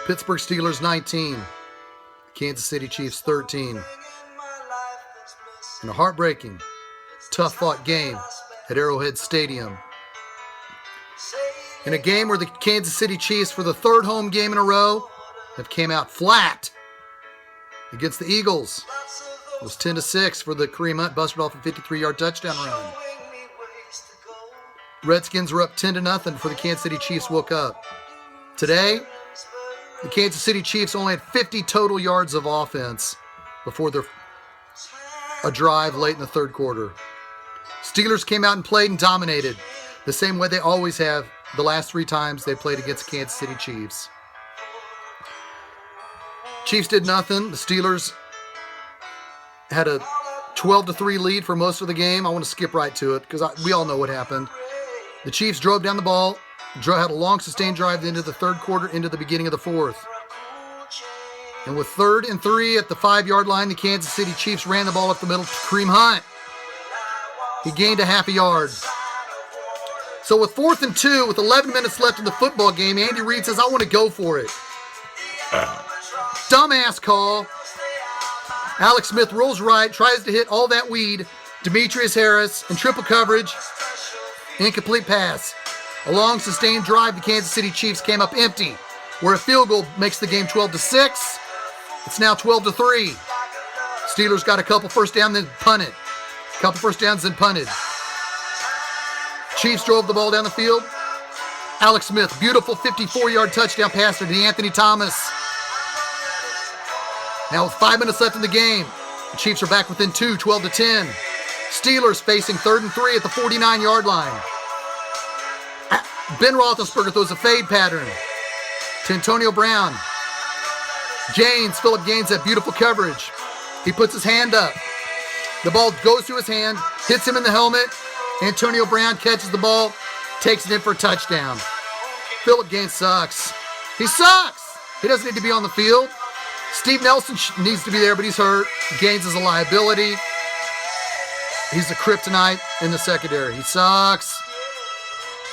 Pittsburgh Steelers 19. Kansas City Chiefs 13. In a heartbreaking, tough-fought game at Arrowhead Stadium. In a game where the Kansas City Chiefs, for the third home game in a row, have came out flat against the Eagles. It was 10-6 for the Kareem Hunt busted off a 53-yard touchdown run. Redskins were up 10-0 before the Kansas City Chiefs woke up. Today, the Kansas City Chiefs only had 50 total yards of offense before a drive late in the third quarter. Steelers came out and played and dominated the same way they always have the last 3 times they played against the Kansas City Chiefs. Chiefs did nothing. The Steelers had a 12-3 lead for most of the game. I want to skip right to it because we all know what happened. The Chiefs drove down the ball, had a long sustained drive into the third quarter, into the beginning of the fourth. And with 3rd and 3 at the 5-yard line, the Kansas City Chiefs ran the ball up the middle to Kareem Hunt. He gained a half a yard. So with 4th and 2, with 11 minutes left in the football game, Andy Reid says, I want to go for it. Dumbass call. Alex Smith rolls right, tries to hit all that weed. Demetrius Harris in triple coverage. Incomplete pass. A long sustained drive, the Kansas City Chiefs came up empty, where a field goal makes the game 12-6. It's now 12-3. Steelers got a couple first downs, then punted. Couple first downs, then punted. Chiefs drove the ball down the field. Alex Smith, beautiful 54-yard touchdown pass to DeAnthony Thomas. Now with 5 minutes left in the game, the Chiefs are back within 2, 12-10. Steelers facing 3rd and 3 at the 49-yard line. Ben Roethlisberger throws a fade pattern to Antonio Brown. Philip Gaines, that beautiful coverage. He puts his hand up. The ball goes through his hand, hits him in the helmet. Antonio Brown catches the ball, takes it in for a touchdown. Philip Gaines sucks. He sucks. He doesn't need to be on the field. Steve Nelson needs to be there, but he's hurt. Gaines is a liability. He's a kryptonite in the secondary. He sucks.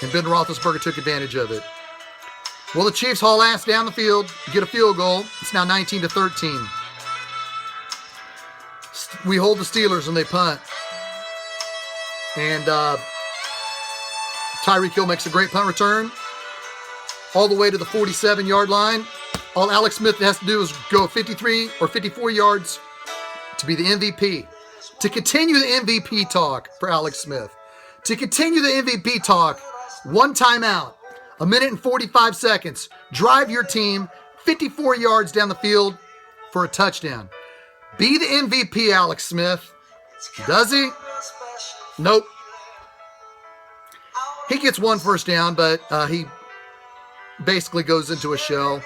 And Ben Roethlisberger took advantage of it. Well, the Chiefs haul ass down the field, get a field goal. It's now 19-13. We hold the Steelers and they punt. And Tyreek Hill makes a great punt return all the way to the 47-yard line. All Alex Smith has to do is go 53 or 54 yards to be the MVP. To continue the MVP talk for Alex Smith. To continue the MVP talk, one timeout, 1 minute and 45 seconds. Drive your team 54 yards down the field for a touchdown. Be the MVP, Alex Smith. Does he? Nope. He gets 1 first down, but he basically goes into a shell.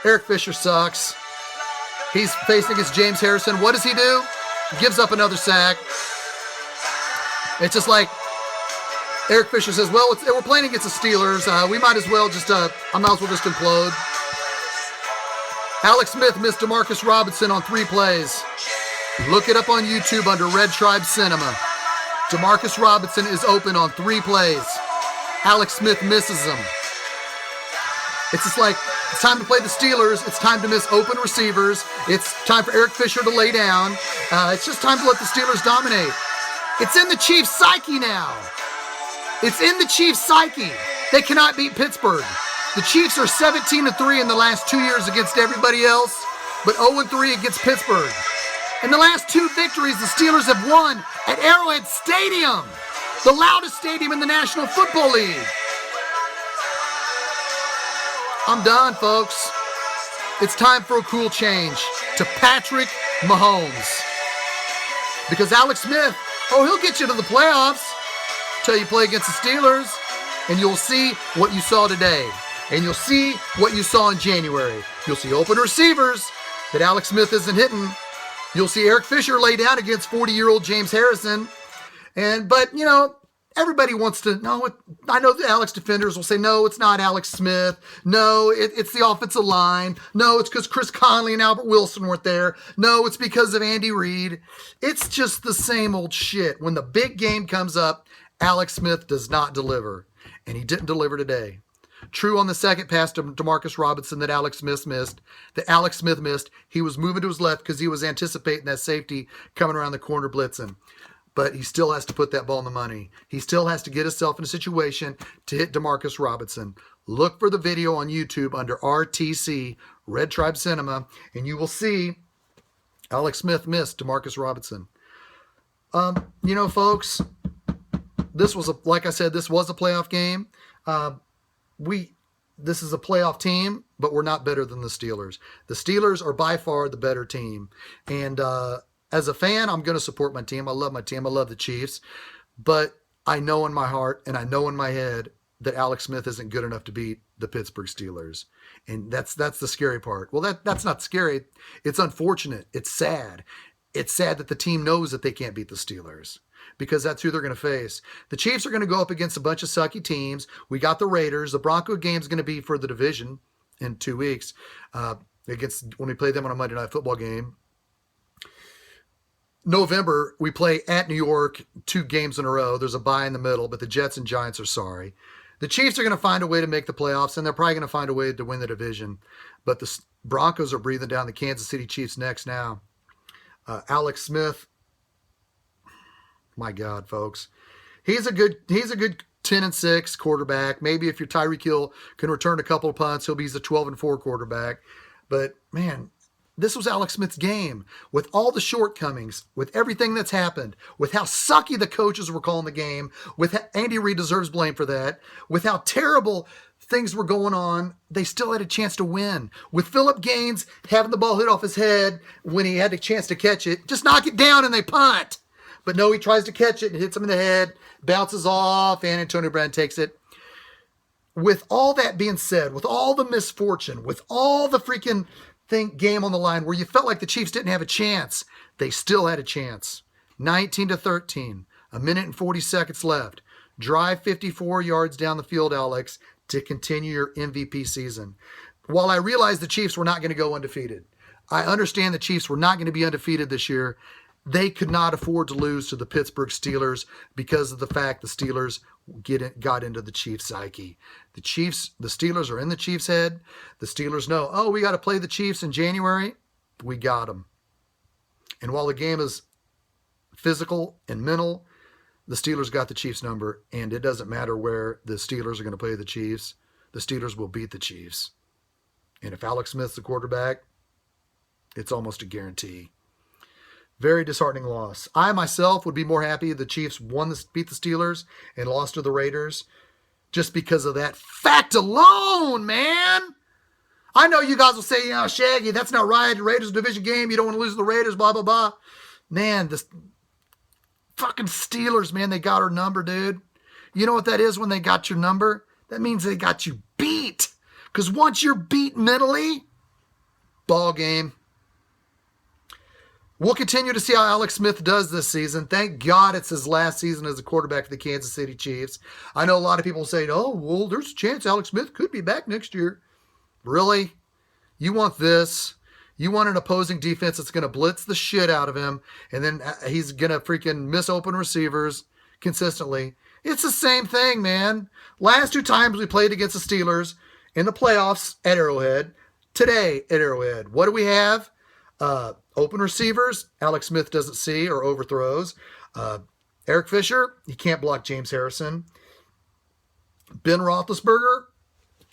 Eric Fisher sucks. He's facing against James Harrison. What does he do? Gives up another sack. It's just like Eric Fisher says, well, we're playing against the Steelers. We might as well just implode. Alex Smith missed DeMarcus Robinson on 3 plays. Look it up on YouTube under Red Tribe Cinema. DeMarcus Robinson is open on 3 plays. Alex Smith misses them. It's just like, it's time to play the Steelers. It's time to miss open receivers. It's time for Eric Fisher to lay down. It's just time to let the Steelers dominate. It's in the Chiefs' psyche now. It's in the Chiefs' psyche. They cannot beat Pittsburgh. The Chiefs are 17-3 in the last 2 years against everybody else, but 0-3 against Pittsburgh. In the last 2 victories, the Steelers have won at Arrowhead Stadium, the loudest stadium in the National Football League. I'm done, folks. It's time for a cool change to Patrick Mahomes. Because Alex Smith, he'll get you to the playoffs until you play against the Steelers, and you'll see what you saw today. And you'll see what you saw in January. You'll see open receivers that Alex Smith isn't hitting. You'll see Eric Fisher lay down against 40-year-old James Harrison. But everybody wants to know. I know the Alex defenders will say, no, it's not Alex Smith. No, it's the offensive line. No, it's because Chris Conley and Albert Wilson weren't there. No, it's because of Andy Reid. It's just the same old shit. When the big game comes up, Alex Smith does not deliver. And he didn't deliver today. True on the second pass to Demarcus Robinson that Alex Smith missed. He was moving to his left because he was anticipating that safety coming around the corner blitzing. But he still has to put that ball in the money. He still has to get himself in a situation to hit Demarcus Robinson. Look for the video on YouTube under RTC, Red Tribe Cinema, and you will see Alex Smith missed Demarcus Robinson. Folks, this was like I said, this was a playoff game. This is a playoff team, but we're not better than the Steelers. The Steelers are by far the better team. And as a fan, I'm going to support my team. I love my team. I love the Chiefs. But I know in my heart and I know in my head that Alex Smith isn't good enough to beat the Pittsburgh Steelers. And that's the scary part. Well, that's not scary. It's unfortunate. It's sad. It's sad that the team knows that they can't beat the Steelers because that's who they're going to face. The Chiefs are going to go up against a bunch of sucky teams. We got the Raiders. The Bronco game's going to be for the division in 2 weeks when we play them on a Monday Night Football game. November, we play at New York 2 games in a row. There's a bye in the middle, but the Jets and Giants are sorry. The Chiefs are going to find a way to make the playoffs, and they're probably going to find a way to win the division. But the Broncos are breathing down the Kansas City Chiefs' necks now. Alex Smith, my God, folks, he's a good 10-6 quarterback. Maybe if your Tyreek Hill can return a couple of punts, he'll be a 12-4 quarterback. But man, this was Alex Smith's game with all the shortcomings, with everything that's happened, with how sucky the coaches were calling the game, with Andy Reid deserves blame for that, with how terrible things were going on. They still had a chance to win. With Phillip Gaines having the ball hit off his head when he had a chance to catch it, just knock it down and they punt. But no, he tries to catch it and hits him in the head, bounces off, and Antonio Brown takes it. With all that being said, with all the misfortune, with all the freaking game on the line where you felt like the Chiefs didn't have a chance, they still had a chance. 19-13, a minute and 40 seconds left. Drive 54 yards down the field, Alex, to continue your MVP season. While I realize the Chiefs were not going to go undefeated, I understand the Chiefs were not going to be undefeated this year. They could not afford to lose to the Pittsburgh Steelers because of the fact the Steelers got into the Chiefs' psyche. The Steelers are in the Chiefs' head. The Steelers know, we got to play the Chiefs in January. We got them. And while the game is physical and mental, the Steelers got the Chiefs' number, and it doesn't matter where the Steelers are going to play the Chiefs. The Steelers will beat the Chiefs. And if Alex Smith's the quarterback, it's almost a guarantee. Very disheartening loss. I myself would be more happy if the Chiefs beat the Steelers and lost to the Raiders just because of that fact alone, man. I know you guys will say, Shaggy, that's not right. The Raiders division game. You don't want to lose to the Raiders, blah, blah, blah. Man, this fucking Steelers, man, they got our number, dude. You know what that is when they got your number? That means they got you beat. Because once you're beat mentally, ball game. We'll continue to see how Alex Smith does this season. Thank God it's his last season as a quarterback for the Kansas City Chiefs. I know a lot of people say, there's a chance Alex Smith could be back next year. Really? You want this? You want an opposing defense that's going to blitz the shit out of him, and then he's going to freaking miss open receivers consistently. It's the same thing, man. Last 2 times we played against the Steelers in the playoffs at Arrowhead. Today at Arrowhead. What do we have? Open receivers, Alex Smith doesn't see or overthrows. Eric Fisher, he can't block James Harrison. Ben Roethlisberger,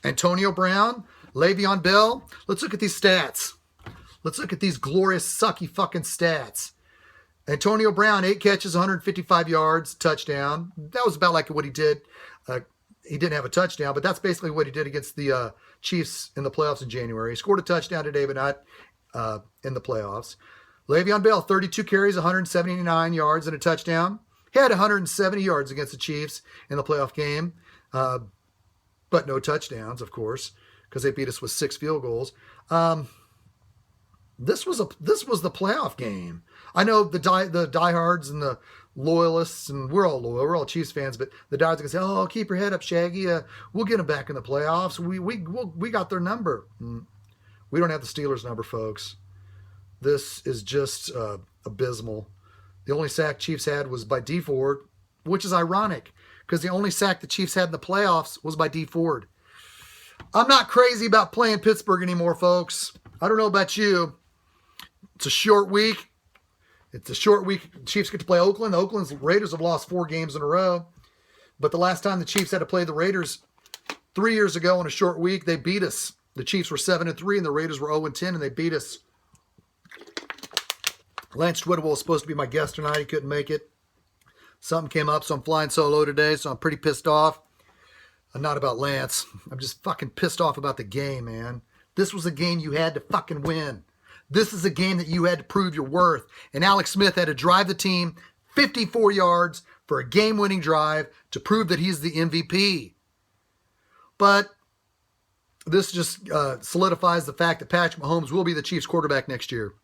Antonio Brown, Le'Veon Bell. Let's look at these stats. Let's look at these glorious, sucky fucking stats. Antonio Brown, 8 catches, 155 yards, touchdown. That was about like what he did. He didn't have a touchdown, but that's basically what he did against the Chiefs in the playoffs in January. He scored a touchdown today, but not in the playoffs. Le'Veon Bell, 32 carries, 179 yards, and a touchdown. He had 170 yards against the Chiefs in the playoff game, but no touchdowns, of course, because they beat us with 6 field goals. This was the playoff game. I know the diehards and the loyalists, and we're all loyal, we're all Chiefs fans, but the diehards are gonna say, keep your head up, Shaggy. We'll get them back in the playoffs. We got their number. We don't have the Steelers' number, folks. This is just abysmal. The only sack Chiefs had was by Dee Ford, which is ironic because the only sack the Chiefs had in the playoffs was by Dee Ford. I'm not crazy about playing Pittsburgh anymore, folks. I don't know about you. It's a short week. The Chiefs get to play Oakland. The Oakland's Raiders have lost 4 games in a row. But the last time the Chiefs had to play the Raiders 3 years ago in a short week, they beat us. The Chiefs were 7-3 and the Raiders were 0-10 and they beat us. Lance Twidwell was supposed to be my guest tonight. He couldn't make it. Something came up, so I'm flying solo today, so I'm pretty pissed off. I'm not about Lance. I'm just fucking pissed off about the game, man. This was a game you had to fucking win. This is a game that you had to prove your worth. And Alex Smith had to drive the team 54 yards for a game-winning drive to prove that he's the MVP. But this just solidifies the fact that Patrick Mahomes will be the Chiefs quarterback next year.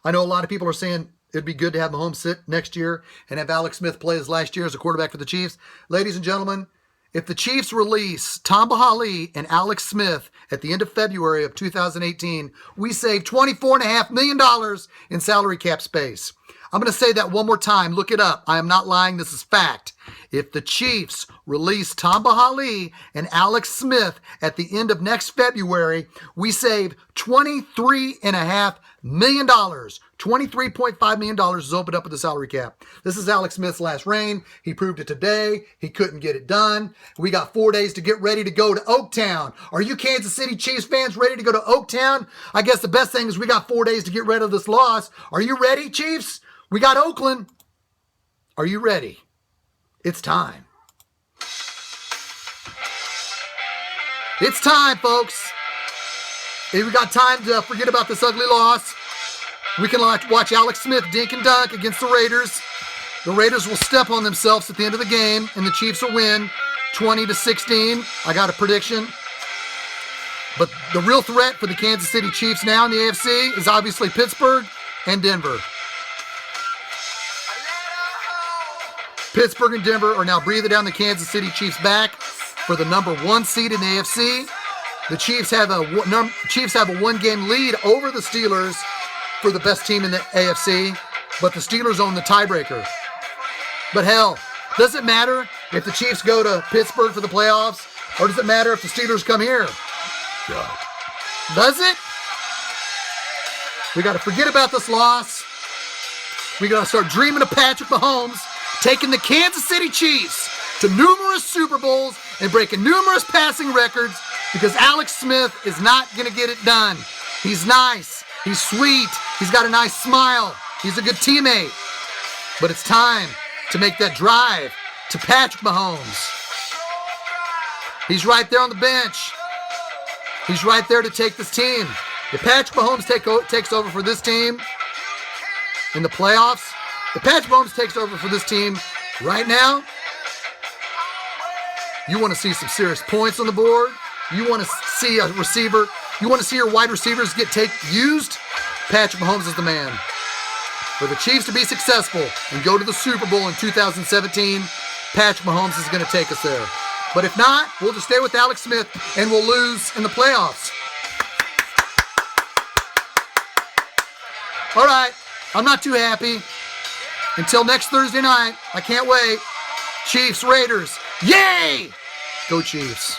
I know a lot of people are saying it'd be good to have Mahomes sit next year and have Alex Smith play his last year as a quarterback for the Chiefs. Ladies and gentlemen, if the Chiefs release Tom Bahali and Alex Smith at the end of February of 2018, we save $24.5 million in salary cap space. I'm going to say that one more time. Look it up. I am not lying. This is fact. If the Chiefs release Tom Bahali and Alex Smith at the end of next February, we save $23.5 million. $23.5 million is opened up with the salary cap. This is Alex Smith's last reign. He proved it today. He couldn't get it done. We got 4 days to get ready to go to Oaktown. Are you Kansas City Chiefs fans ready to go to Oaktown? I guess the best thing is we got 4 days to get rid of this loss. Are you ready, Chiefs? We got Oakland. Are you ready? It's time. It's time, folks. Hey, we got time to forget about this ugly loss. We can watch Alex Smith dink and dunk against the Raiders. The Raiders will step on themselves at the end of the game, and the Chiefs will win 20-16. I got a prediction. But the real threat for the Kansas City Chiefs now in the AFC is obviously Pittsburgh and Denver. Pittsburgh and Denver are now breathing down the Kansas City Chiefs' back for the number 1 seed in the AFC. The Chiefs have a 1-game lead over the Steelers for the best team in the AFC, but the Steelers own the tiebreaker. But hell, does it matter if the Chiefs go to Pittsburgh for the playoffs, or does it matter if the Steelers come here? God. Does it? We got to forget about this loss. We got to start dreaming of Patrick Mahomes taking the Kansas City Chiefs to numerous Super Bowls and breaking numerous passing records, because Alex Smith is not going to get it done. He's nice. He's sweet. He's got a nice smile. He's a good teammate. But it's time to make that drive to Patrick Mahomes. He's right there on the bench. He's right there to take this team. If Patrick Mahomes takes over for this team in the playoffs, if Patrick Mahomes takes over for this team right now, you want to see some serious points on the board. You want to see a receiver. You want to see your wide receivers get used. Patrick Mahomes is the man. For the Chiefs to be successful and go to the Super Bowl in 2017, Patrick Mahomes is going to take us there. But if not, we'll just stay with Alex Smith and we'll lose in the playoffs. All right, I'm not too happy. Until next Thursday night, I can't wait. Chiefs, Raiders, yay! Go Chiefs.